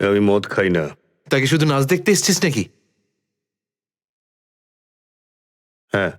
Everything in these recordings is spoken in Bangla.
আমি মদ খাই না। তাকে শুধু নাচ দেখতে এসছিস নাকি? হ্যাঁ,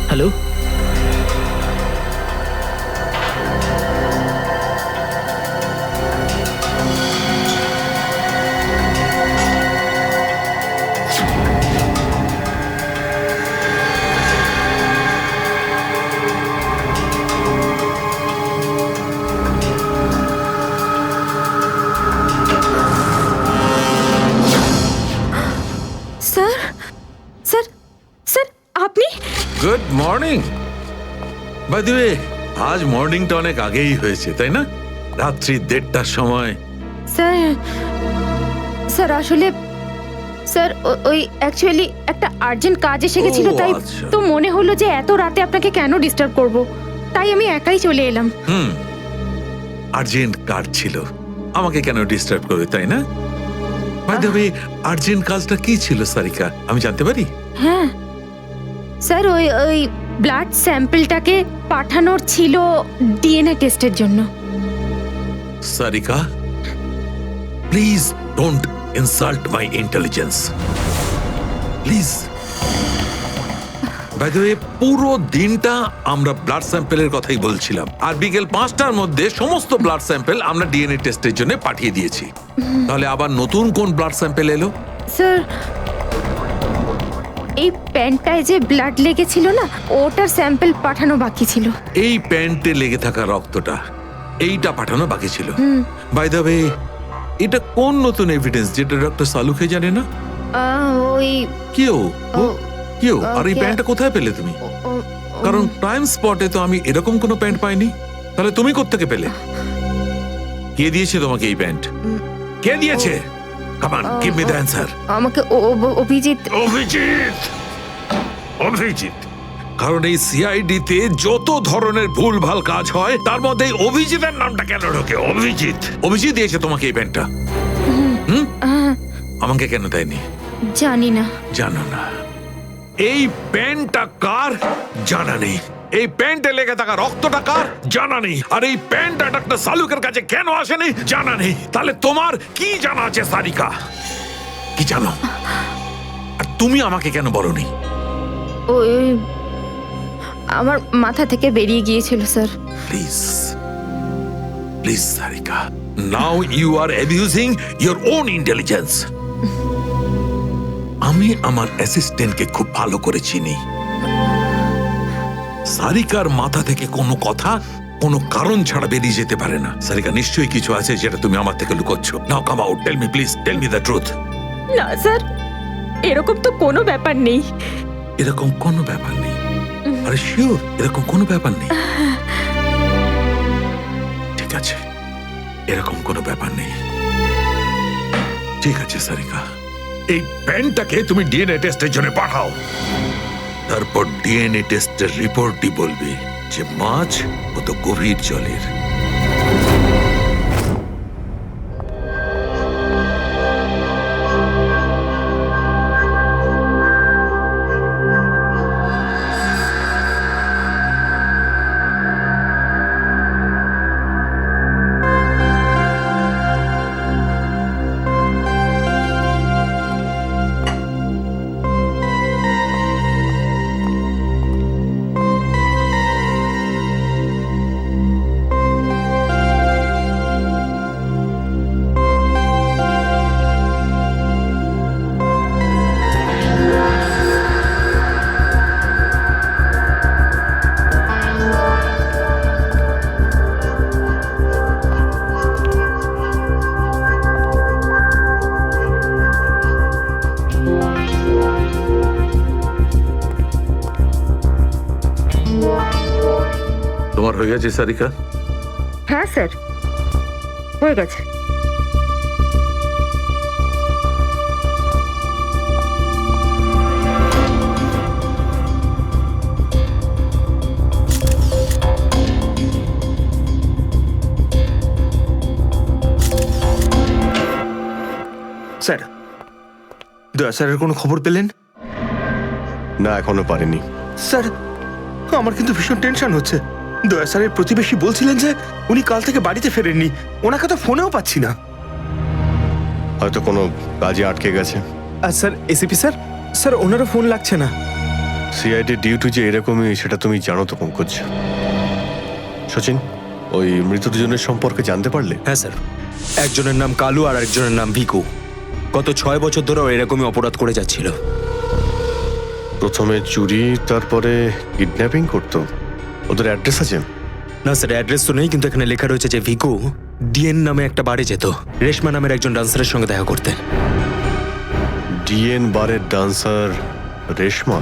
হ্যালো, স্যার স্যার স্যার আপনি? Good morning. By the way, আজ মর্নিংটা অনেক আগেই হয়েছে, তাই না? রাত্রি 1:30টার সময়। স্যার স্যার আসলে স্যার ওই অ্যাকচুয়ালি একটা আর্জেন্ট কাজ এসে গেছিল, ও, তাই আচ্ছা। তো মনে হলো যে এত রাতে আপনাকে কেন ডিস্টার্ব করব, তাই আমি একাই চলে এলাম। আর্জেন্ট কাজ ছিল, আমাকে কেন ডিস্টার্ব করবে, তাই না? বাই দ্য ওয়ে, আর্জেন্ট কাজটা কি ছিল সারিকা, আমি জানতে পারি? হ্যাঁ স্যার, ওই ওই ব্লাড স্যাম্পলটাকে পাঠানোর ছিল ডিএনএ টেস্টের জন্য। Sarika, please don't insult my intelligence, please. By the way, পুরো দিনটা আমরা ব্লাড স্যাম্পেলের কথাই বলছিলাম, আর বিকেল 5টার মধ্যে সমস্ত ব্লাড স্যাম্পেল আমরা ডিএনএ টেস্টের জন্য পাঠিয়ে দিয়েছি। তাহলে আবার নতুন কোন ব্লাড স্যাম্পেল এলো? স্যার এই প্যান্টটায় যে ব্লাড লেগেছিল না, ওটার স্যাম্পল পাঠানো বাকি ছিল। এই প্যান্টে লেগে থাকা রক্তটা, এইটা পাঠানো বাকি ছিল। বাই দ্য ওয়ে, এটা কোন নতুন এভিডেন্স যেটা ডক্টর সালুকে জানে না? ওই কেউ ও- কেউ আর এই ওকে। প্যান্টটা কোথায় পেলে তুমি? ও- ও- কারণ ক্রাইম স্পটে তো আমি এরকম কোনো প্যান্ট পাইনি। তাহলে তুমি কোত্থেকে পেলে? কে দিয়েছে তোমাকে এই প্যান্ট? কে দিয়েছে? Come on, give me the answer. আমাকে অভিজিৎ। অভিজিৎ, অভিজিৎ। কারণ এই সিআইডি তে যত ধরনের ভুলভাল কাজ হয় তার মধ্যে এই অভিজিতের নামটা কেন ঢোকে? অভিজিৎ, অভিজিৎ দিয়েছে তোমাকে এই প্যান্টটা। আমাকে কেন দেয়নি? জানি না। জানো না? এই প্যান্টটা কার? জানা নেই। এই প্যান্টে লেগে থাকা রক্তটা কার? জানা নেই। আর এই প্যান্টটা ডক্টর সালুকের কাছে কেন আসেনি? জানা নেই। তাহলে তোমার কি জানা আছে সারিকা? কি জানো? আর তুমি আমাকে কেন বলনি? ওই আমার মাথা থেকে বেরিয়ে গিয়েছিল sir. Please, please Sarika, now you are abusing your own intelligence. আমি আমার অ্যাসিস্ট্যান্টকে খুব ভালো করে চিনি। সারিকার মাথা থেকে কোনো কথা কোনো কারণ ছাড়া বেরিয়ে যেতে পারে না। সারিকা, নিশ্চয়ই কিছু আছে যেটা তুমি আমার থেকে লুকোচ্ছ। Now come out, tell me please, tell me the truth. না স্যার, এরকম তো কোনো ব্যাপার নেই। এরকম কোনো ব্যাপার নেই? আরে শিওর এরকম কোনো ব্যাপার নেই? ঠিক আছে, এরকম কোনো ব্যাপার নেই। ঠিক আছে সারিকা, এই পেনটাকে তুমি ডিএনএ টেস্টের জন্য পাঠাও। তারপর ডিএনএ টেস্টের রিপোর্টই বলবে যে মাছ কত গভীর জলের। তোমার হয়ে গেছে সারিকা? হ্যাঁ স্যার, হয়ে গেছে। স্যার, দয়া স্যারের কোনো খবর পেলেন? না, এখনো পারিনি। স্যার, আমার কিন্তু ভীষণ টেনশন হচ্ছে। দয়া স্যারের প্রতিবেশী বলছিলেন যে উনি কাল থেকে বাড়িতে ফেরেননি। ওনাকে তো ফোনেও পাচ্ছি না। হয়তো কোনো কাজে আটকে গেছে। আর স্যার, এসিপি স্যার, স্যার ওনারও ফোন লাগছে না। সিআইডি ডিউটি যে এরকমই সেটা তুমি জানো তো পঙ্কজ। সচিন, ওই মৃত দুজনের সম্পর্কে জানতে পারলে? হ্যাঁ স্যার, একজনের নাম কালু আর একজনের নাম ভিকু। গত 6 বছর ধরে এরকমই অপরাধ করে যাচ্ছিল। প্রথমে চুরি, তারপরে কিডন্যাপিং করতো। ওদের অ্যাড্রেস আছে? না স্যার, অ্যাড্রেস তো নেই, কিন্তু এখানে লেখা রয়েছে যে ভিকু ডিএন নামে একটা বারে যেত, রেশমা নামের একজন ডান্সারের সঙ্গে দেখা করতে। ডিএন বারের ডান্সার রেশমা?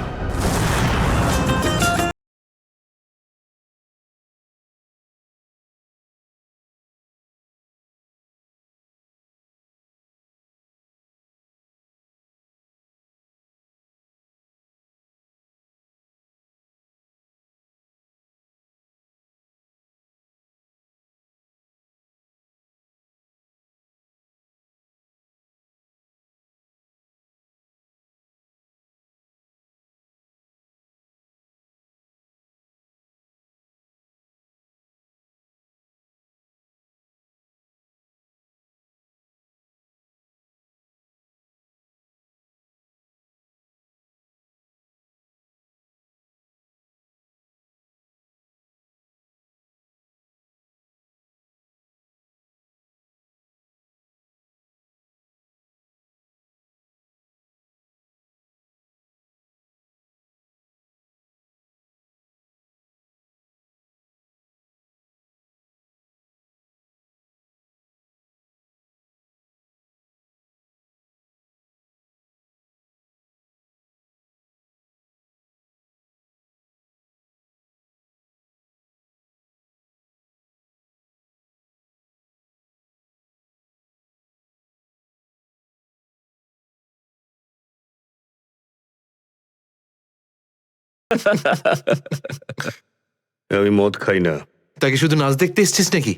আমি মদ খাই না। তাকে শুধু নাচ দেখতে এসছিস নাকি?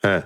হ্যাঁ।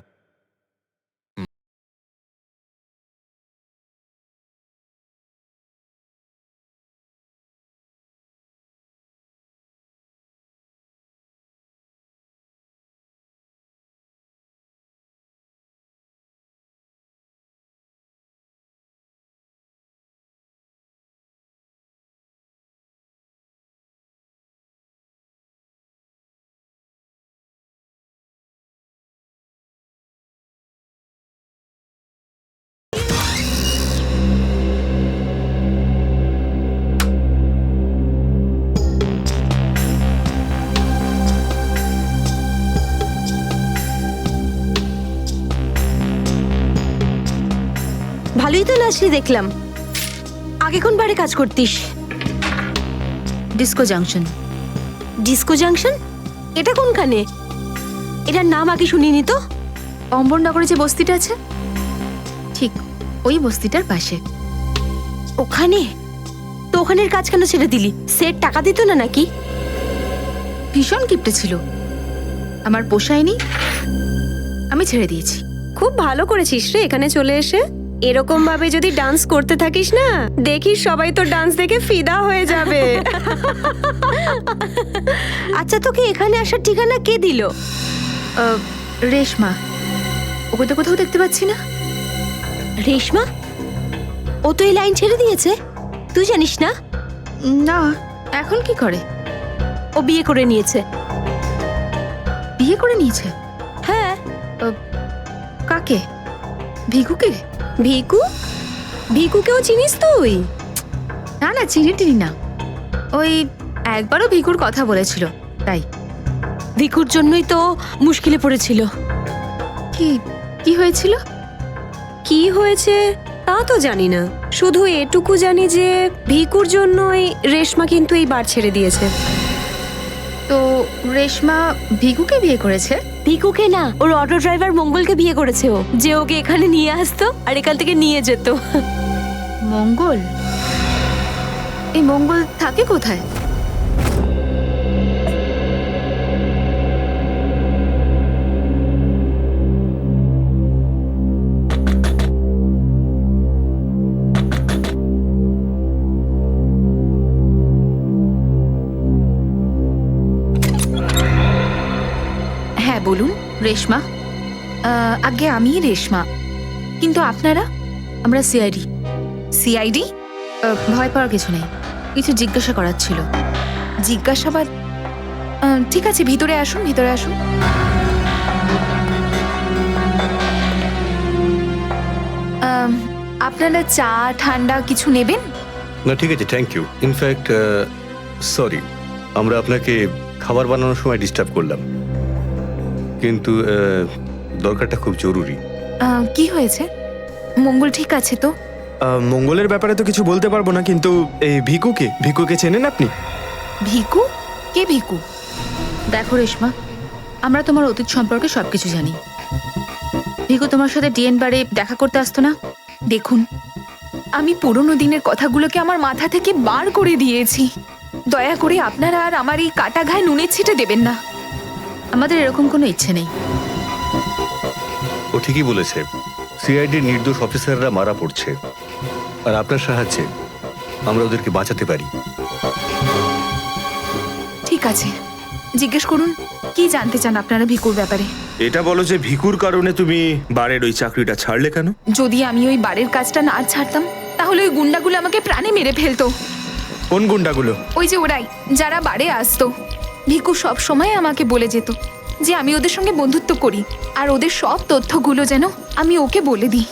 ভালোই তো নাচলি দেখলাম। আগে কোন বারে কাজ করতিস? Disco junction. Disco junction? এটা কোনখানে? এটার নাম আগে শুনিনি তো। অম্বরনগরে যে বস্তিটা আছে, ঠিক ওই বস্তিটার পাশে। ওখানে? তো ওখানের কাজ কেন ছেড়ে দিলি? সেট টাকা দিত না নাকি? ভীষণ কিপটে ছিল, আমার পোষায়নি, আমি ছেড়ে দিয়েছি। খুব ভালো করেছিস রে এখানে চলে এসে। এরকম ভাবে যদি ডান্স করতে থাকিস না, দেখিস সবাই তো ডান্স দেখে ফিদা হয়ে যাবে। আচ্ছা, তোকে এখানে আসার ঠিকানা কে দিল? রেশমা, ওকে তো কোথাও দেখতে পাচ্ছি না। রেশমা? ও তো এই লাইন ছেড়ে দিয়েছে, তুই জানিস না? না, এখন কি করে? ও বিয়ে করে নিয়েছে। বিয়ে করে নিয়েছে? হ্যাঁ। কাকে? ভিকুকে? ভিকু? ভিকুকেও চিনিস তুই? না না, চিনি টিনি না। ওই একবারও ভিকুর কথা বলেছিল, তাই। ভিকুর জন্যই তো মুশকিলে পড়েছিল। কি কি হয়েছিল? কি হয়েছে তা তো জানি না, শুধু এটুকু জানি যে ভিকুর জন্যই রেশমা কিন্তু এই বার ছেড়ে দিয়েছে। তো রেশমা ভিকুকে বিয়ে করেছে? ভিকুকে না, ওর অটো ড্রাইভার মঙ্গলকে বিয়ে করেছে ও, যে ওকে এখানে নিয়ে আসতো আর এখান থেকে নিয়ে যেত। মঙ্গল? এই মঙ্গল থাকে কোথায়? হ্যাঁ বলুন, রেশমা। আগে আমি রেশমা, কিন্তু আপনারা? আমরা সিআইডি। সিআইডি? ভয় পাওয়ার কিছু নেই, কিছু জিজ্ঞাসা করার ছিল। জিজ্ঞাসাবাদ? ঠিক আছে, ভিতরে আসুন, ভিতরে আসুন। আপনারা চা ঠান্ডা কিছু নেবেন? না ঠিক আছে, থ্যাংক ইউ। ইনফ্যাক্ট সরি, আমরা আপনাকে খাবার বানানোর সময় ডিস্টার্ব করলাম, কিন্তু দরকারটা খুব জরুরি। কি হয়েছে? মঙ্গল ঠিক আছে তো? মঙ্গলের ব্যাপারে তো কিছু বলতে পারবো না, কিন্তু এই ভিকুকে চেনেন আপনি? ভিকু? কে ভিকু? দেখো রেশমা, আমরা তোমার অতীত সম্পর্কে সবকিছু জানি। ভিকু তোমার সাথে ডিএন বারে দেখা করতে আসতো না? দেখুন, আমি পুরনো দিনের কথাগুলোকে আমার মাথা থেকে বার করে দিয়েছি। দয়া করে আপনারা আর আমার এই কাটা ঘায়ে নুনের ছিটে দেবেন না। আমাদের এরকম কোনো ইচ্ছে নেই। ও ঠিকই বলেছে, সিআইডির নির্দোষ অফিসাররা মারা পড়ছে, আর আপনার সাহায্যে আমরা ওদেরকে বাঁচাতে পারি। ঠিক আছে, জিজ্ঞেস করুন, কি জানতে চান আপনারা ভিকুর ব্যাপারে? এটা বলো যে ভিকুর কারণে তুমি বারের ওই চাকরিটা ছাড়লে কেন? যদি আমি ওই বারের কাজটা না ছাড়তাম, তাহলে ওই গুন্ডাগুলো আমাকে প্রাণে মেরে ফেলতো। কোন গুন্ডাগুলো? ওই যে ওরাই, যারা বারে আসতো। ভিকু সব সময় আমাকে বলে যেত যে আমি ওদের সঙ্গে বন্ধুত্ব করি, আর ওদের সব তথ্যগুলো যেন আমি ওকে বলে দিই।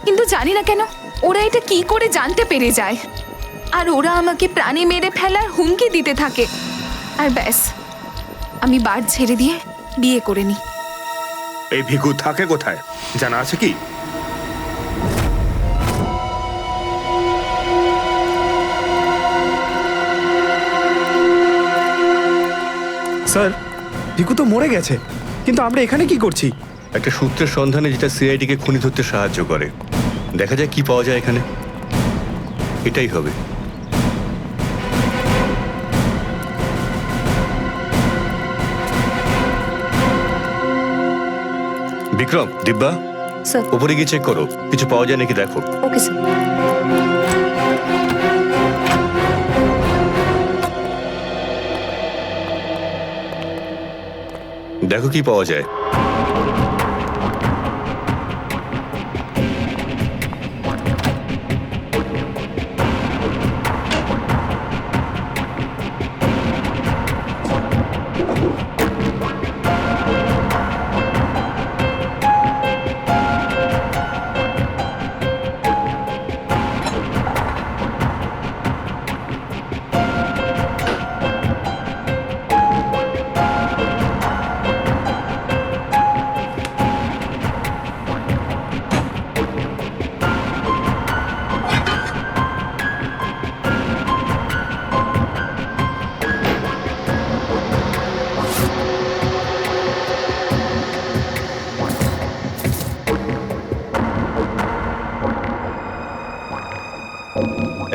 কিন্তু জানি না কেন ওরা এটা কি করে জানতে পেরে যায়, আর ওরা আমাকে প্রাণে মেরে ফেলার হুমকি দিতে থাকে। আর ব্যাস, আমি বার ছেড়ে দিয়ে বিয়ে করে নিই। এই ভিকু থাকে কোথায় জানা আছে কি? স্যার, ভিকু তো মরে গেছে, কিন্তু আমরা এখানে কি করছি? একটা সূত্রের সন্ধানে যেটা সিআইডিকে খুনি ধরতে সাহায্য করে। দেখা যায় কি পাওয়া যায় এখানে, এটাই হবে। বিক্রম, দিব্যা, স্যার। উপরে গিয়ে চেক করো, কিছু পাওয়া যায় নাকি দেখো। Okay sir. দেখো কি পাওয়া যায়।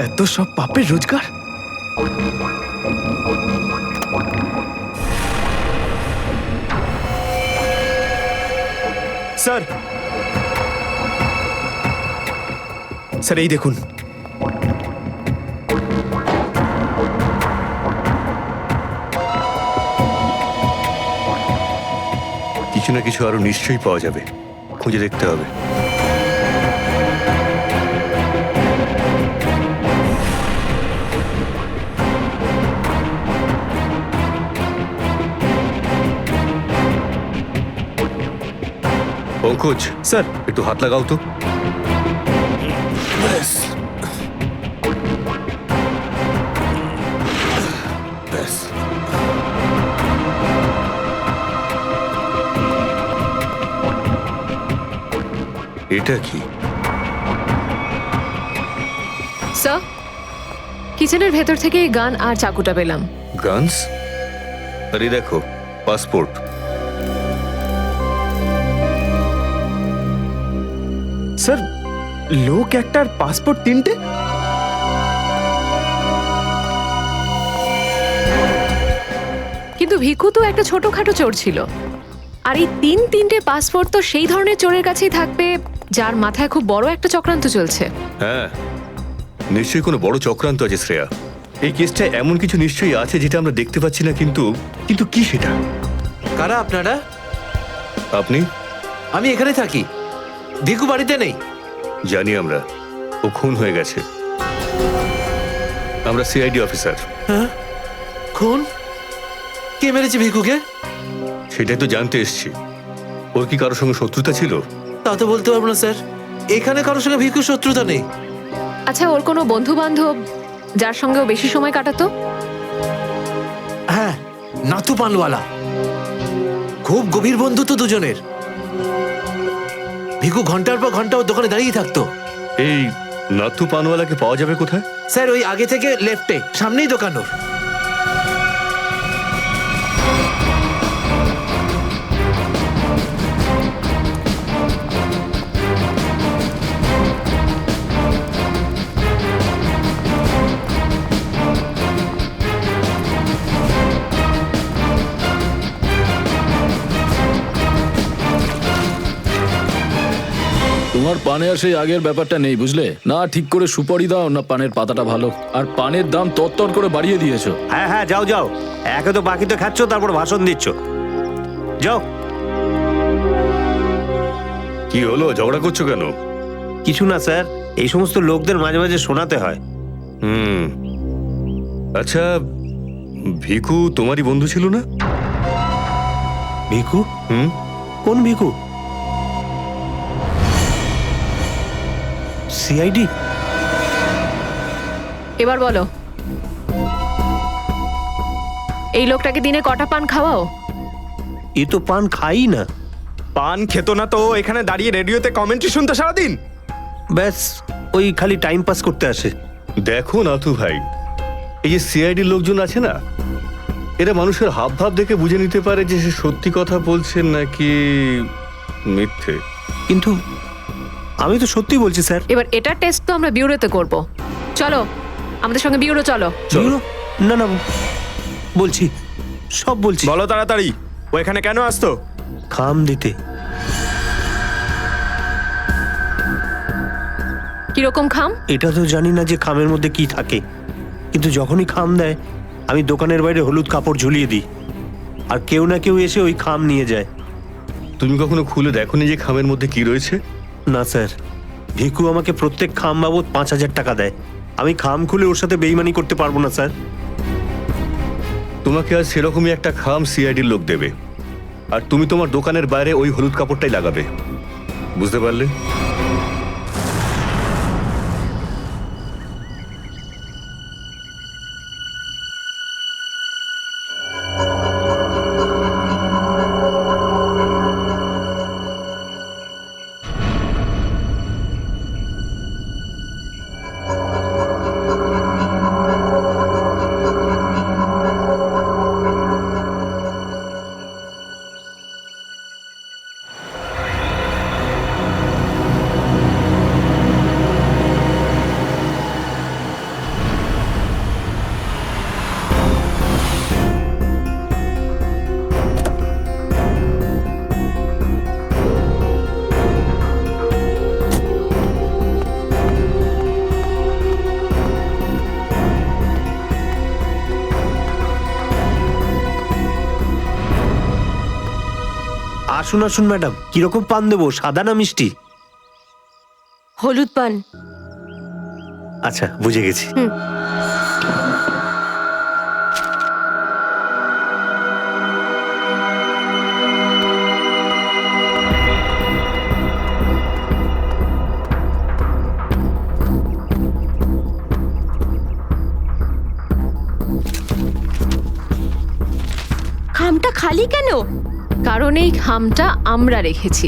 এত সব পাপের রোজগার। স্যার, স্যার এই দেখুন। কিছু না কিছু আরো নিশ্চয়ই পাওয়া যাবে, খুঁজে দেখতে হবে। পঙ্কজ, স্যার, একটু হাত লাগাও তো। এটা কি? স্যার, কিচেনের ভেতর থেকে এই গান আর চাকুটা পেলাম। গানস? আরে দেখো, পাসপোর্ট। স্যার, লোক একটার পাসপোর্ট তিনটে? কিন্তু ভিকু তো একটা ছোটখাটো চোর ছিল, আর এই তিনটে পাসপোর্ট তো সেই ধরনের চোরের কাছেই থাকবে যার মাথায় খুব বড় একটা চক্রান্ত চলছে। হ্যাঁ, নিশ্চয়ই কোনো বড় চক্রান্ত আছে শ্রেয়া। এই কেসটা এমন কিছু নিশ্চয়ই আছে যেটা আমরা দেখতে পাচ্ছি না, কিন্তু কিন্তু কি সেটা? কারা আপনারা? আপনি? আমি এখানে থাকি, ভিকু বাড়িতে নেই। জানি আমরা, ও খুন হয়ে গেছে। আমরা সিআইডি অফিসার। হ্যাঁ, খুন? কে মেরেছে ভিকুকে? সেটাই তো জানতে এসছি। ওর কি কারোর সঙ্গে শত্রুতা ছিল? তা তো বলতে পারবো না স্যার, এখানে কারোর সঙ্গে ভিকুর শত্রুতা নেই। আচ্ছা, ওর কোনো বন্ধু বান্ধব যার সঙ্গে ও বেশি সময় কাটাতো? হ্যাঁ, নাথু পানওয়ালা। খুব গভীর বন্ধুত্ব দুজনের। ভিকু ঘন্টার পর ঘন্টা ওর দোকানে দাঁড়িয়ে থাকতো। এই নাথু পানওয়ালাকে পাওয়া যাবে কোথায়? স্যার, ওই আগে থেকে লেফটে, সামনেই দোকান ওর। তোমার পানে আর সেই আগের ব্যাপারটা নেই, বুঝলে না? ঠিক করে সুপারি দাও না, পানের পাতাটা ভালো। আর পানের দাম তত্তর করে বাড়িয়ে দিয়েছো। হ্যাঁ হ্যাঁ, যাও যাও, একে তো বাকিতে খাচ্ছ, তারপর ভাষণ দিচ্ছ। যাও। কি হলো, ঝগড়া করছো কেন? কিছু না স্যার, এই সমস্ত লোকদের মাঝে মাঝে শোনাতে হয়। আচ্ছা, ভিকু তোমারই বন্ধু ছিল না? ভিকু? হুম। কোন ভিকু? সিআইডি? এবার বলো, এই লোকটাকে দিনে কটা পান খাওয়াও? এ তো পান খাই না। পান খেতো না তো এখানে দাঁড়িয়ে রেডিওতে কমেন্ট্রি শুনতো সারাদিন? ব্যাস, ওই খালি টাইম পাস করতে আসে। দেখো নাথু ভাই, এই যে সিআইডির লোকজন আছে না, এরা মানুষের হাব ভাব দেখে বুঝে নিতে পারে যে সে সত্যি কথা বলছে নাকি মিথ্যে। কিন্তু আমি তো সত্যি বলছি স্যার। এবার এটার টেস্ট তো আমরা বিউরোতে করব। চলো আমাদের সঙ্গে বিউরো চলো। চলো। না না, বলছি, সব বলছি। বলো তাড়াতাড়ি, ও এখানে কেন আসতো? খাম দিতে। কিরকম খাম? এটা তো জানি না যে খামের মধ্যে কি থাকে, কিন্তু যখনই খাম দেয় আমি দোকানের বাইরে হলুদ কাপড় ঝুলিয়ে দিই, আর কেউ না কেউ এসে ওই খাম নিয়ে যায়। তুমি কখনো খুলে দেখোনি যে খামের মধ্যে কি রয়েছে? না স্যার, ভিকু আমাকে প্রত্যেক খাম বাবদ 5,000 টাকা দেয়। আমি খাম খুলে ওর সাথে বেইমানি করতে পারবো না স্যার। তোমাকে আজ সেরকমই একটা খাম সিআইডির লোক দেবে, আর তুমি তোমার দোকানের বাইরে ওই হলুদ কাপড়টাই লাগাবে। বুঝতে পারলে? আসুন আসুন ম্যাডাম, কিরকম পান দেবো, সাদা না মিষ্টি? হলুদ পান। আচ্ছা, বুঝে গেছি। খামটা খালি কেন? কারণ এই খামটা আমরা রেখেছি।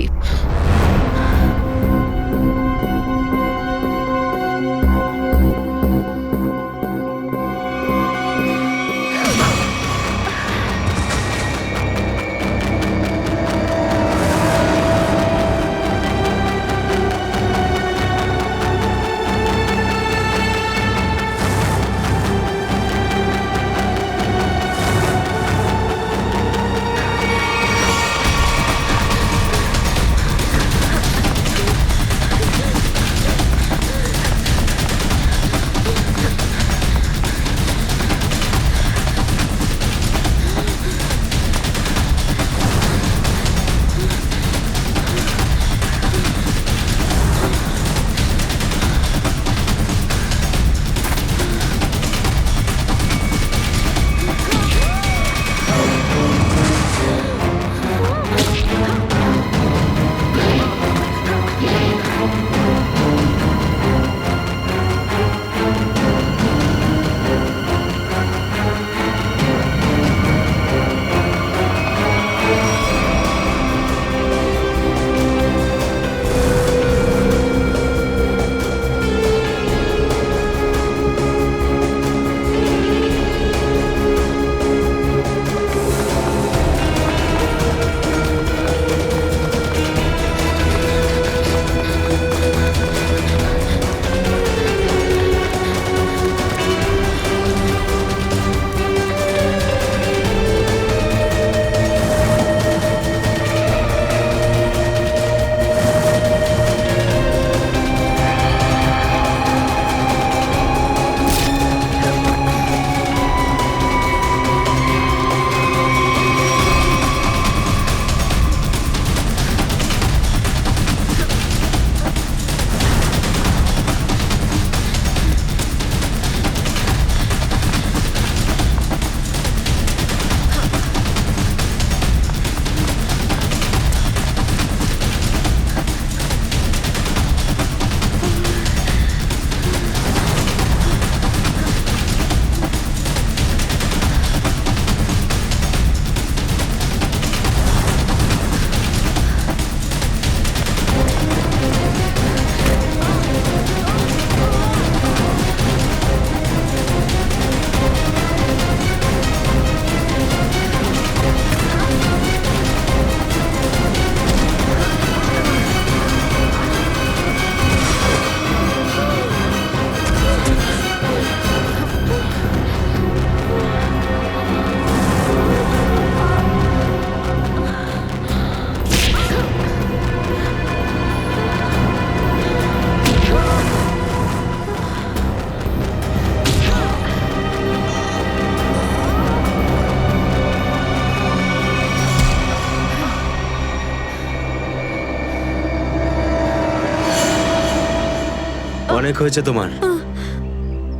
অনেক হয়েছে তোমার,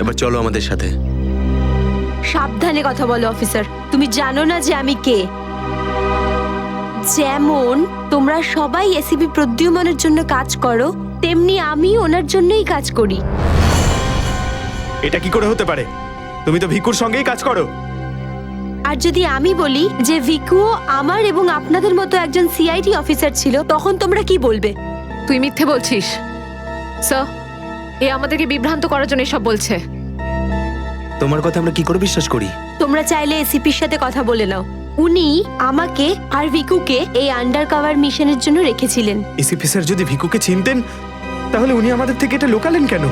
এবার চলো আমাদের সাথে। সাবধানে কথা বলো অফিসার, তুমি জানো না যে আমি কে। যেমন তোমরা সবাই এসিপি প্রদ্যুম্নের জন্য কাজ করো, তেমনি আমি ওনার জন্যই কাজ করি। এটা কি করে হতে পারে? তুমি তো ভিকুর সঙ্গেই কাজ করো। আর যদি আমি বলি যে ভিকুও আমার এবং আপনাদের মতো একজন সিআইডি অফিসার ছিল, তখন তোমরা কি বলবে? তুই মিথ্যে বলছিস স্যার। এ আমাদেরকে বিভ্রান্ত করার জন্য সব বলছে। তোমার কথা আমরা কি করে বিশ্বাস করি? তোমরা চাইলে এসিপির সাথে কথা বলে নাও। উনি আমাকে আর ভিকুকে এই আন্ডার কভার মিশনের জন্য রেখেছিলেন। এসিপি স্যার যদি ভিকুকে চিনতেন, তাহলে উনি আমাদের থেকে এটা লুকালেন কেন?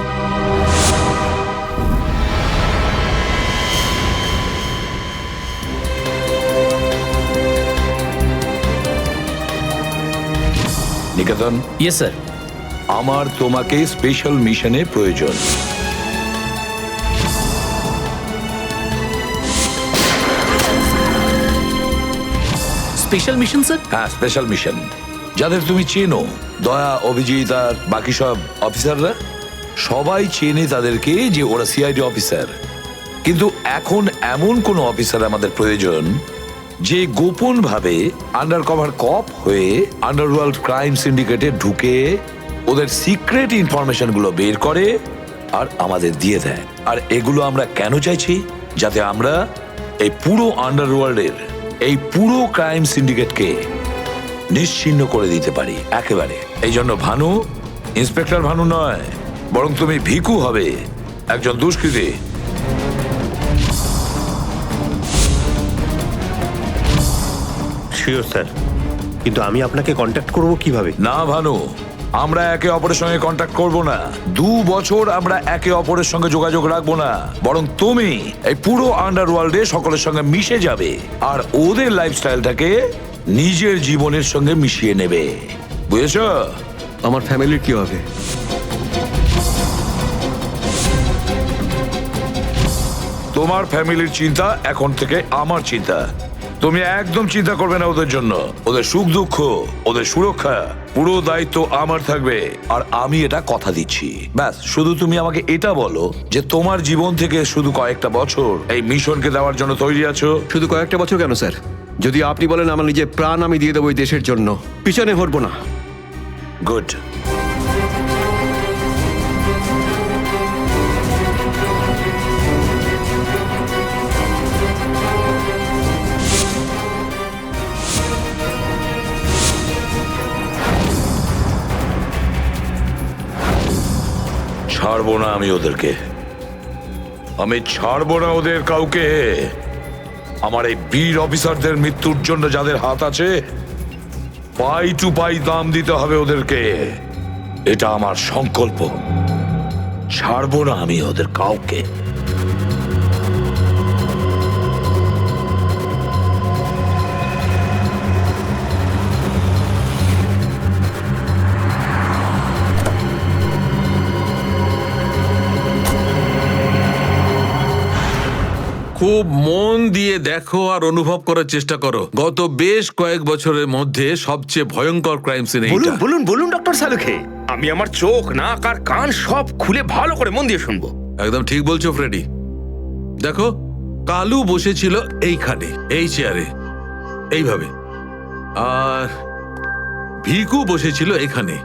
নিকেতন, ইয়েস স্যার। আমার তোমাকে স্পেশাল মিশনে প্রয়োজন। Special mission sir? হ্যাঁ, স্পেশাল মিশন। যাদের তুমি চেনো, দয়া, অভিজিৎ আর বাকি সব অফিসাররা, সবাই চেনে তাদেরকে যে ওরা সিআইডি অফিসার। কিন্তু এখন এমন কোন অফিসার আমাদের প্রয়োজন যে গোপন ভাবে আন্ডার কভার কপ হয়ে আন্ডারওয়ার্ল্ড ক্রাইম সিন্ডিকেটে ঢুকে ওদের সিক্রেট ইনফরমেশন গুলো বের করে আর আমাদের দিয়ে দেয়। আর এগুলো আমরা কেন চাইছি? যাতে আমরা এই পুরো আন্ডারওয়ার্ল্ডের এই পুরো ক্রাইম সিন্ডিকেটকে নিশ্চিহ্ন করে দিতে পারি একেবারে। এই জন্য ভানু ইন্সপেক্টর ভানু নয়, বরং তুমি ভিকু হবে, একজন দুষ্কৃতী। শিওর স্যার, কিন্তু আমি আপনাকে কন্ট্যাক্ট করব কিভাবে? না ভানু, আমরা একে অপরের সঙ্গে কন্ট্যাক্ট করব না। 2 বছর আমরা একে অপরের সঙ্গে যোগাযোগ রাখবো না, বরং তুমি এই পুরো আন্ডারওয়ার্ল্ডে সকলের সঙ্গে মিশে যাবে আর ওদের লাইফস্টাইলটাকে নিজের জীবনের সঙ্গে মিশিয়ে নেবে, বুঝেছো? আমার ফ্যামিলির কি হবে? তোমার ফ্যামিলির চিন্তা এখন থেকে আমার চিন্তা। তুমি একদম চিন্তা করবে না ওদের জন্য। ওদের সুখ দুঃখ, ওদের সুরক্ষা, পুরো দায়িত্ব আমার থাকবে। আর আমি এটা কথা দিচ্ছি। ব্যাস, শুধু তুমি আমাকে এটা বলো যে তোমার জীবন থেকে শুধু কয়েকটা বছর এই মিশনকে দেওয়ার জন্য তৈরি আছো। শুধু কয়েকটা বছর কেন স্যার? যদি আপনি বলেন আমার নিজের প্রাণ আমি দিয়ে দেবো এই দেশের জন্য, পিছনে হটবো না। গুড। ছাড়বো না আমি ওদেরকে, আমি ছাড়বো না ওদের কাউকে। আমার এই বীর অফিসারদের মৃত্যুর জন্য যাদের হাত আছে, পাই টু পাই দাম দিতে হবে ওদেরকে। এটা আমার সংকল্প। ছাড়বো না আমি ওদের কাউকে। খুব মন দিয়ে দেখো আর অনুভব করার চেষ্টা করো। গত বেশ কয়েক বছরের মধ্যে সবচেয়ে ভয়ঙ্কর ক্রাইম সিন বলুন এইটা। বলুন বলুন ডক্টর সালুখে, আমি আমার চোখ, নাক আর কান সব খুলে ভালো করে মন দিয়ে শুনবো। একদম ঠিক বলছো ফ্রেডি। দেখো, কালু বসেছিল এইখানে, এই চেয়ারে, এইভাবে। আর ভিকু বসেছিল এখানে,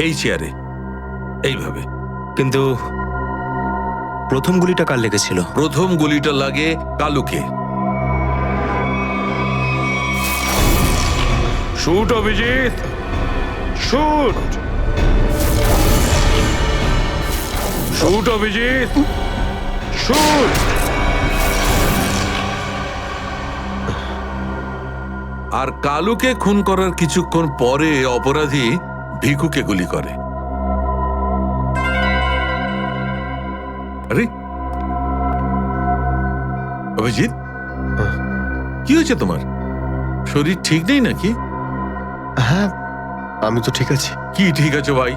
এই চেয়ারে, এইভাবে। কিন্তু প্রথম গুলিটা কার লেগেছিল? প্রথম গুলিটা লাগে কালুকে। Shoot Abhijit, shoot. Shoot Abhijit, shoot. আর কালুকে খুন করার কিছুক্ষণ পরে অপরাধী ভিকুকে গুলি করে। আরে অভিজিৎ, কি হয়েছে তোমার? শরীর ঠিক নেই নাকি? হ্যাঁ, আমি তো ঠিক আছি। কি ঠিক আছে ভাই?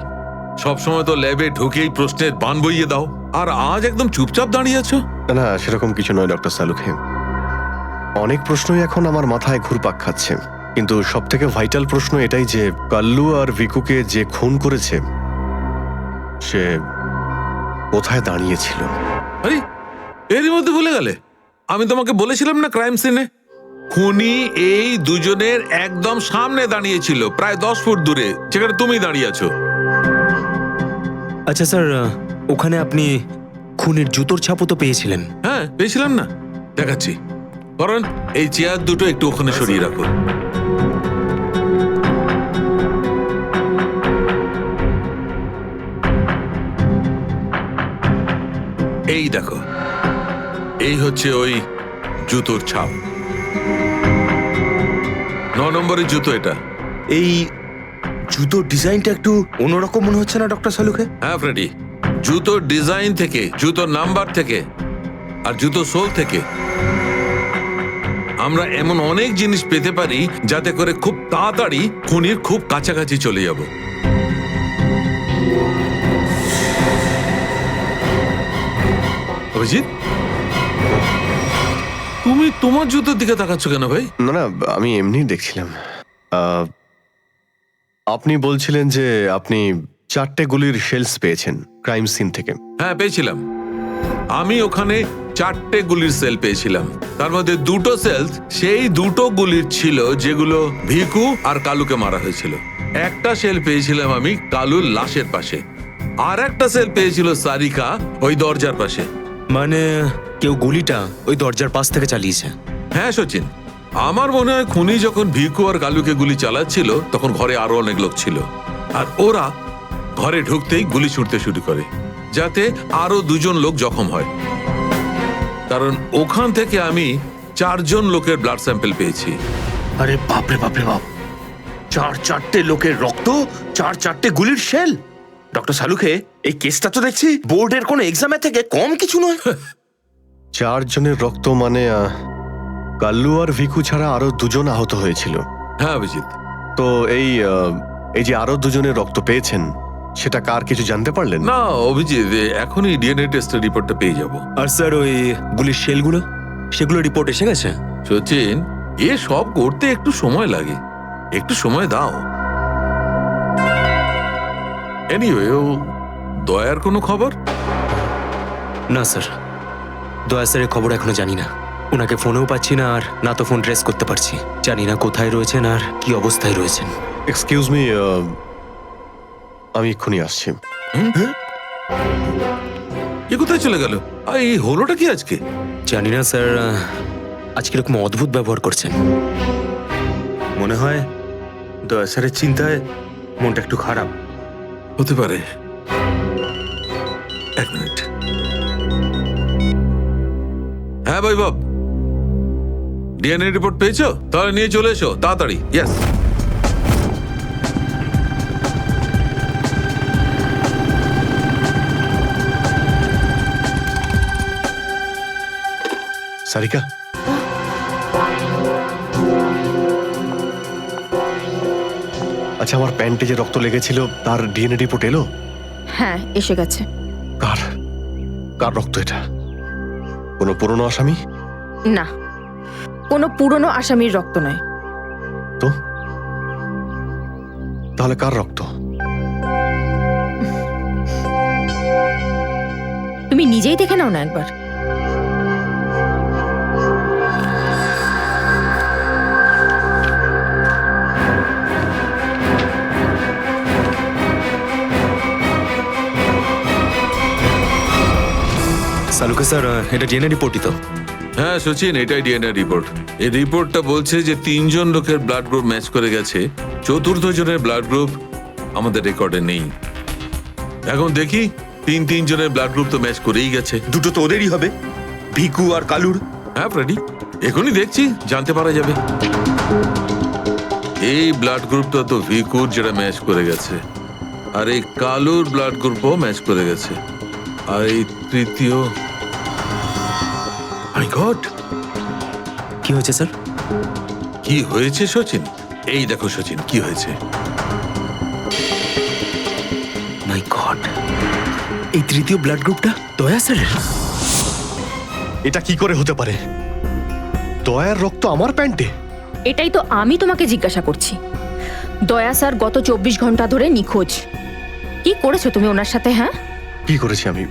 সবসময় তো ল্যাবে ঢুকেই প্রশ্নের বান বইয়ে দাও, আর আজ একদম চুপচাপ দাঁড়িয়ে আছো। না, সেরকম কিছু নয় ডক্টর সালুখে। অনেক প্রশ্নই এখন আমার মাথায় ঘুরপাক খাচ্ছে, কিন্তু সব থেকে ভাইটাল প্রশ্ন এটাই যে কাল্লু আর ভিকুকে যে খুন করেছে সে কোথায় দাঁড়িয়েছিল। আরে এরই মধ্যে ভুলে গেলে? আমি তোমাকে বলেছিলাম না ক্রাইম সিনে খুনি এই দুজনের একদম সামনে দাঁড়িয়েছিল, প্রায় 10 ফুট দূরে, যেখানে তুমি দাঁড়িয়ে আছো। আচ্ছা স্যার, ওখানে আপনি খুনের জুতোর ছাপও তো পেয়েছিলেন। হ্যাঁ, পেয়েছিলাম না, দেখাচ্ছি। কারণ এই চেয়ার দুটো একটু ওখানে সরিয়ে রাখো। এই দেখো, এই হচ্ছে ওই জুতোর ছাপ। 9 নম্বরের জুতো এটা। এই জুতোর ডিজাইনটা একটু অন্যরকম মনে হচ্ছে না ডক্টর সালুখে? হ্যাঁ ফ্রেডি, জুতোর ডিজাইন থেকে, জুতোর নাম্বার থেকে আর জুতো সোল থেকে আমরা এমন অনেক জিনিস পেতে পারি যাতে করে খুব তাড়াতাড়ি খুনির খুব কাছাকাছি চলে যাব। অভিজিৎ, তুমি তুমি তোমার জুতোর দিকে তাকাচ্ছ কেন ভাই? না না, আমি এমনি দেখছিলাম। আহ, আপনি বলছিলেন যে আপনি 4টে গুলির শেলস পেয়েছেন ক্রাইম সিন থেকে। হ্যাঁ পেয়েছিলাম। আমি ওখানে 4টে গুলির সেল পেয়েছিলাম। তার মধ্যে 2টো সেল সেই 2টো গুলির ছিল যেগুলো ভিকু আর কালুকে মারা হয়েছিল। একটা সেল পেয়েছিলাম আমি কালুর লাশের পাশে, আর একটা সেল পেয়েছিল সারিকা ওই দরজার পাশে। মানে কেউ গুলিটা ওই দরজার পাশ থেকে চালিয়েছে। হ্যাঁ সচিন, আমার মনে হয় খুনি যখন ভিকু আর কালুকে গুলি চালাচ্ছিল তখন ঘরে আরো অনেক লোক ছিল, আর ওরা ঘরে ঢুকতেই গুলি ছুটতে শুরু করে যাতে আরো 2জন লোক জখম হয়। কারণ ওখান থেকে আমি 4জন লোকের ব্লাড স্যাম্পল পেয়েছি। আরে বাপরে বাপরে বাপ, 4টে লোকের রক্ত, 4টে গুলির শেল। ডক্টর সালুকে, এই কেসটা তো দেখছি বোর্ডের কোনো এক্সামের থেকে কম কিছু নয়। 4 জনের রক্ত মানে কাল্লু আর ভিকু ছাড়া আরো 2জন আহত হয়েছিল। হ্যাঁ অভিজিৎ। তো এই যে আরো 2জনের রক্ত পেয়েছেন সেটা কার কিছু জানতে পারলেন? না অভিজিৎ, এখনই ডিএনএ টেস্টের রিপোর্টটা পেয়ে যাব। আর স্যার ওই গুলির শেলগুলো, সেগুলো রিপোর্ট এসে গেছে? সচিন, এ সব করতে একটু সময় লাগে, একটু সময় দাও। এনিওয়ে, ও দয়ার কোনো খবর? না স্যার, দয়া স্যারের খবর এখনো জানি না। ওনাকে ফোনেও পাচ্ছি না, আর না তো ফোন ট্রেস করতে পারছি। জানি না কোথায় রয়েছেন আর কি অবস্থায় রয়েছেন। এক্সকিউজ মি, আমি এক্ষুনি আসছি। এ কোথায় চলে গেল? আর এই হলোটা কি আজকে? জানি না স্যার, আজকে এরকম অদ্ভুত ব্যবহার করছেন। মনে হয় দয়া স্যারের চিন্তায় মনটা একটু খারাপ। হতে পারে। এক মিনিট। হ্যাঁ বৈভব, ডিএনএ রিপোর্ট পেয়েছো? তাহলে নিয়ে চলে এসো তাড়াতাড়ি। ইয়েস। সারিকা, আচ্ছা, আমার প্যান্টে যে রক্ত লেগেছিল তার ডিএনএ রিপোর্ট এলো? হ্যাঁ এসে গেছে। কার কার রক্ত এটা? কোনো পুরনো আসামি? না, কোনো পুরনো আসামির রক্ত নয়। তো তাহলে কার রক্ত? তুমি নিজেই দেখে নাও না একবার। সালুকে স্যার, এটা ডিএনএ রিপোর্টই তো? হ্যাঁ সচিন, এটাই ডিএনএ রিপোর্ট। এই রিপোর্টটা বলছে যে 3জন লোকের ব্লাড গ্রুপ ম্যাচ করে গেছে, 4র্থ জনের ব্লাড গ্রুপ আমাদের রেকর্ডে নেই। এখন দেখি 3 জনের ব্লাড গ্রুপ তো ম্যাচ করেই গেছে। 2টো তো ওদেরই হবে, ভিকু আর কালুর। হ্যাঁ ফ্রেডি, এখনই দেখছি, জানতে পারা যাবে। এই ব্লাড গ্রুপটা তো ভিকুর যেটা ম্যাচ করে গেছে, আর এই কালুর ব্লাড গ্রুপও ম্যাচ করে গেছে, আর এই তৃতীয়। মাই গড, কি হয়েছে স্যার? কি হয়েছে সচিন? এই দেখো সচিন, কি হয়েছে। মাই গড, এই তৃতীয় ব্লাড গ্রুপটা দয়া স্যারের? এটা কি করে হতে পারে? দয়ার রক্ত আমার প্যান্টে? এটাই তো আমি তোমাকে জিজ্ঞাসা করছি। দয়া স্যার গত 24 ঘন্টা ধরে নিখোঁজ। কি করেছো তুমি ওনার সাথে? হ্যাঁ, কি করেছি আমি?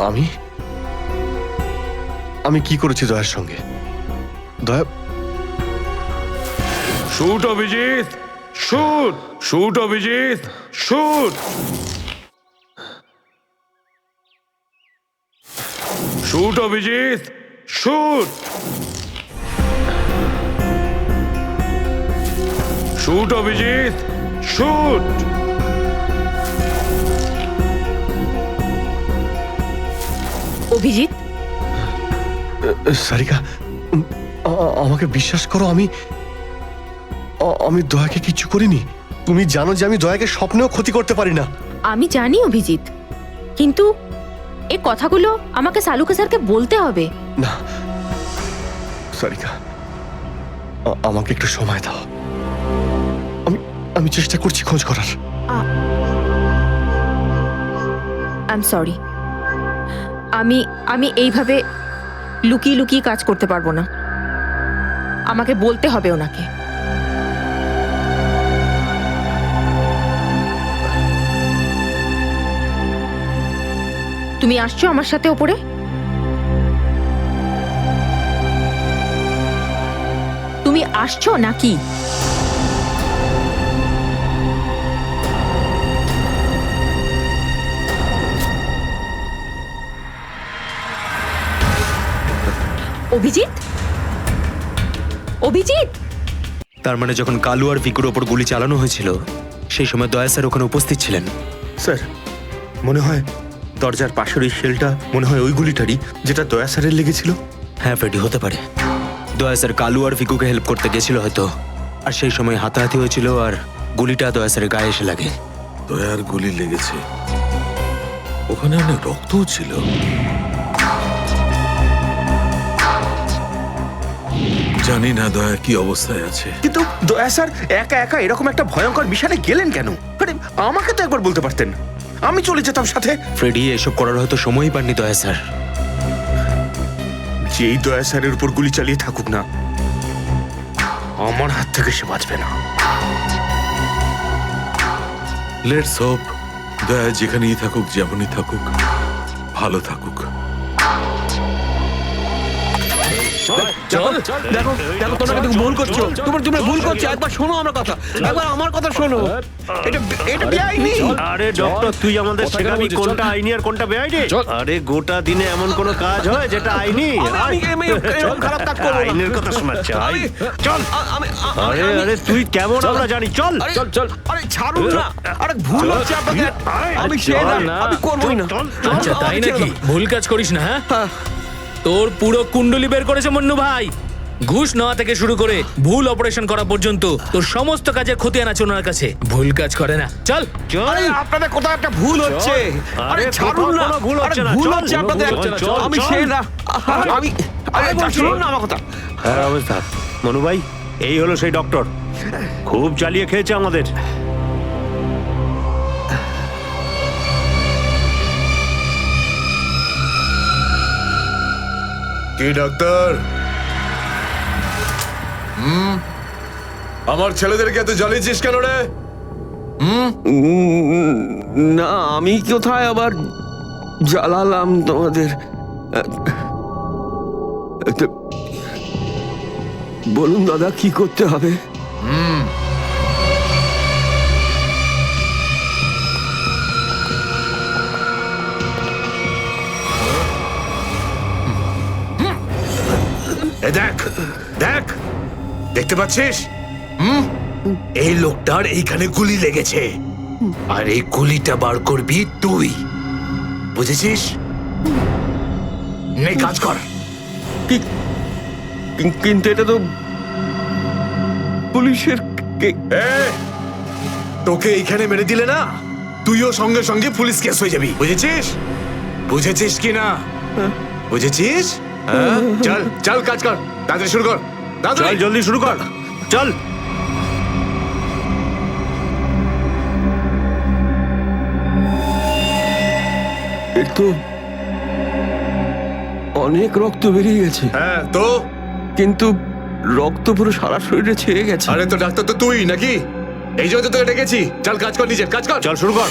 আমি আমি কি করেছি দয়ার সঙ্গে? দয়া, shoot Abhijit, shoot, shoot Abhijit, shoot, shoot Abhijit, shoot, shoot Abhijit, shoot. Abhijit. Sarika, আমাকে বিশ্বাস করো, আমি দয়াকে কিচ্ছু করিনি। তুমি জানো যে আমি দয়াকে স্বপ্নেও ক্ষতি করতে পারি না। আমি জানি অভিজিৎ, কিন্তু এই কথাগুলো আমাকে সালুকে স্যারকে বলতে হবে। না সারিকা, আমাকে একটু সময় দাও। আমি চেষ্টা করছি খোঁজ করার। I am sorry. আমি এইভাবে লুকিয়ে লুকিয়ে কাজ করতে পারবো না, আমাকে বলতে হবে ওনাকে। তুমি আসছো আমার সাথে ওপরে? তুমি আসছো নাকি? অভিজিৎ, অভিজিৎ, তার মানে যখন কালু আর ভিকুর ওপর গুলি চালানো হয়েছিল সেই সময় দয়া স্যার ওখানে উপস্থিত ছিলেন। স্যার, মনে হয় দরজার পাশের ওই শেলটা মনে হয় ওই গুলিটারই যেটা দয়া স্যারের লেগেছিল। হ্যাঁ ফ্রেডি, হতে পারে। দয়া স্যার কালু আর ভিকুকে হেল্প করতে গেছিল হয়তো, আর সেই সময় হাতাহাতি হয়েছিল আর গুলিটা দয়া স্যারের গায়ে এসে লাগে। দয়ার গুলি লেগেছে, ওখানে অনেক রক্তও ছিল। জানি না দয়া কি অবস্থায় আছে। কিন্তু দয়া স্যার একা একা এরকম একটা ভয়ঙ্কর মিশনে গেলেন কেন? আরে আমাকে তো একবার বলতে পারতেন, আমি চলে যেতাম সাথে। ফ্রেডি, এসব করার হয়তো সময়ই পাননি দয়া স্যার। যেই দয়া স্যারের উপর গুলি চালিয়ে থাকুক না, আমার হাত থেকে সে বাঁচবে না। লেটস হোপ দয়া যেখানেই থাকুক, যেমনই থাকুক, ভালো থাকুক। দেখো দেখো, তোমরা কিন্তু ভুল করছো, তোমরা ভুল করছো। একবার শোনো আমার কথা, একবার আমার কথা শোনো। এটা বেআইনি। আরে ডক্টর, তুই আমাদের শেখাবি কোনটা আইনি আর কোনটা বেআইনি? আরে গোটা দিনে এমন কোনো কাজ হয় যেটা আইনি? আমি এরকম খারাপ কাজ করবো না। আইনের কথা শোনাচ্ছে। চল। আরে আরে তুই কেমন আমরা জানি। চল চল চল। আরে ছাড়ুন না, আরে ভুল হচ্ছে আপনাদের। আমি সে না, আমি করবোই না। আচ্ছা তাই নাকি? ভুল কাজ করিস না। হ্যাঁ, তোর পুরো কুণ্ডলি বের করেছে মন্নু ভাই। ঘুষ নেওয়া থেকে শুরু করে ভুল অপারেশন করা পর্যন্ত তোর সমস্ত কাজের খতিয়ান আছে ওনার কাছে। ভুল কাজ করে না। চল আরে আপনাদের কোথাও একটা ভুল হচ্ছে। আরে ছাড়ুন না, ভুল হচ্ছে না। ভুল হচ্ছে আপনাদের। আমি সে না, আমি আরে শুনুন না আমার কথা। হ্যাঁ অবস্থা মনু ভাই, এই হলো সেই ডক্টর, খুব জ্বালিয়ে খেয়েছে আমাদের। কি ডাক্তার? আমার ছেলেদেরকে এত জ্বালিয়েছিস কেন রে? না, আমি কোথায় আবার জ্বালালাম তোমাদের? বলুন দাদা, কি করতে হবে? দেখ দেখ, দেখতে পাচ্ছিস? এই লোকটার এইখানে গুলি লেগেছে, আর এই গুলিটা বার করবি তুই, বুঝেছিস? নে কাজ কর। কিন্তু এটা তো পুলিশের। তোকে এইখানে মেরে দিলে না, তুইও সঙ্গে সঙ্গে পুলিশ কেস হয়ে যাবি, বুঝেছিস? বুঝেছিস কি না? বুঝেছিস? চল চল কাজ কর, তাড়াতাড়ি শুরু কর। চল জলদি শুরু কর, চল। তো অনেক রক্ত বেরিয়ে গেছে। হ্যাঁ তো? কিন্তু রক্ত পুরো সারা শরীরে ছেয়ে গেছে। আরে তো ডাক্তার তো তুই নাকি? এই জন্য তো তোকে ডেকেছি। চল কাজ কর, নিজের কাজ কর। চল শুরু কর।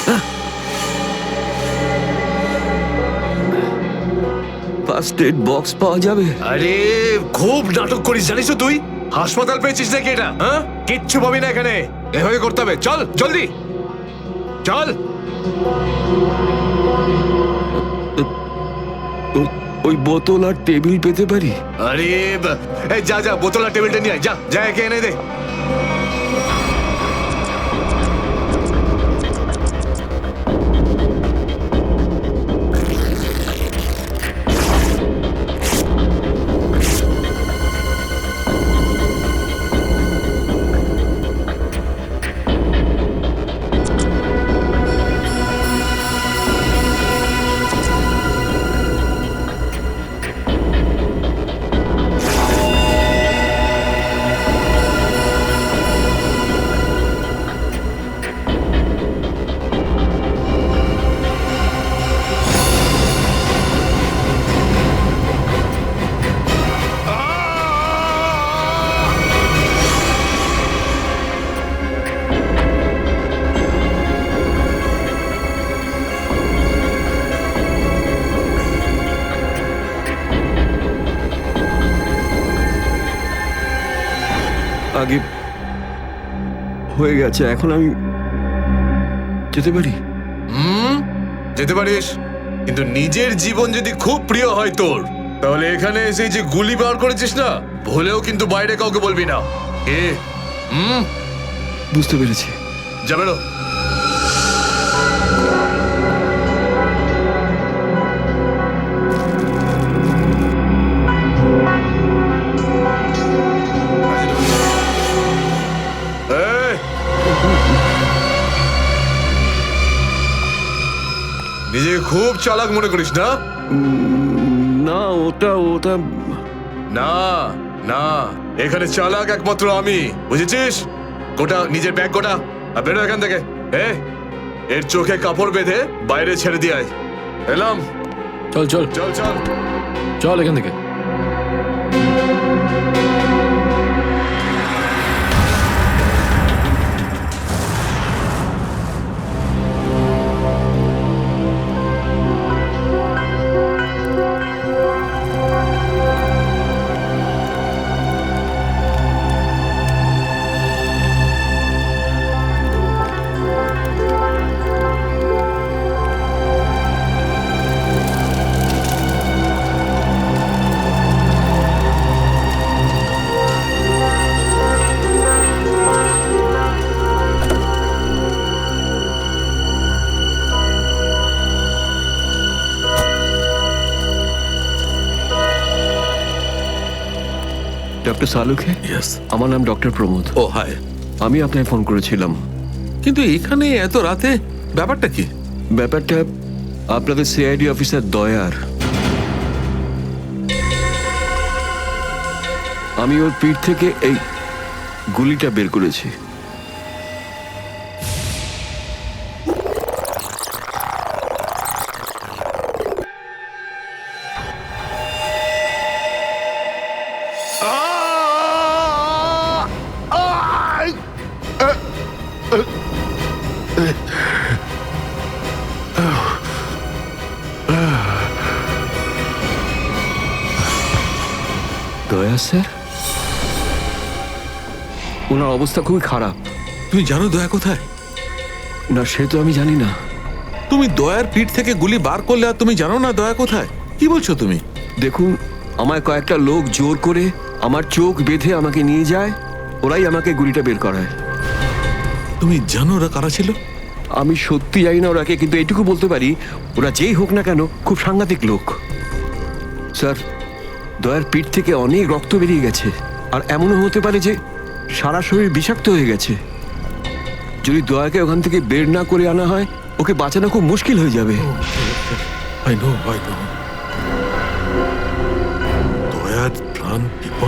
ফার্স্ট এড বক্স পাওয়া যাবে? আরে খুব নাটক করিস জানিস তো তুই? হাসপাতাল পেয়েছিস নাকি এটা? হ্যাঁ, কিচ্ছু পাবি না এখানে, এভাবে করতে হবে। চল জলদি চল। ওই বোতল আর টেবিল পেতে পারি? আরে এই যা যা, বোতল আর টেবিলটা নিয়ে আয়, যা যা, একে এনে দে। আগে হয়ে গেছে, এখন আমি যেতে পারি? যেতে পারিস, কিন্তু নিজের জীবন যদি খুব প্রিয় হয় তোর, তাহলে এখানে এসে যে গুলি বার করেছিস না, ভুলেও কিন্তু বাইরে কাউকে বলবি না। এ বুঝতে পেরেছি। যাবে না। নিজেকে খুব চালাক মনে করিস না? না, ওটা না না, এখানে চালাক একমাত্র আমি, বুঝেছিস? গোটা নিজের ব্যাগ গোটা, আর বেরো এখান থেকে। এর চোখে কাপড় বেঁধে বাইরে ছেড়ে দিয়ে আয়। এলাম। চল চল চল চল চল এখান থেকে। ডক্টর সালুখে? ইয়েস। আমার নাম ডক্টর প্রমোদ। ও হাই। আমি আপনাকে ফোন করেছিলাম। কিন্তু এখানে এত রাতে ব্যাপারটা কি? ব্যাপারটা আপনাদের সিআইডি অফিসার দয়ার। আমি ওর পিঠ থেকে এই গুলিটা বের করেছি। দয়া স্যার, ওনার অবস্থা খুবই খারাপ। তুমি জানো দয়া কোথায়? না, সে তো আমি জানি না। তুমি দয়ার পিঠ থেকে গুলি বার করলে আর তুমি জানো না দয়া কোথায়? কি বলছো তুমি? দেখুন, আমায় কয়েকটা লোক জোর করে আমার চোখ বেঁধে আমাকে নিয়ে যায়, ওরাই আমাকে গুলিটা বের করায়। তুমি জানো ওরা কারা ছিল? আমি সত্যি জানি না ওরাকে, কিন্তু এইটুকু বলতে পারি ওরা যেই হোক না কেন খুব সাংঘাতিক লোক। স্যার, দয়ার পিঠ থেকে অনেক রক্ত বেরিয়ে গেছে, আর এমনও হতে পারে যে সারা শরীর বিষাক্ত হয়ে গেছে। যদি দয়াকে ওখান থেকে বের না করে আনা হয়, ওকে বাঁচানো খুব মুশকিল হয়ে যাবে। I know. দয়ার প্রাণ বিপদ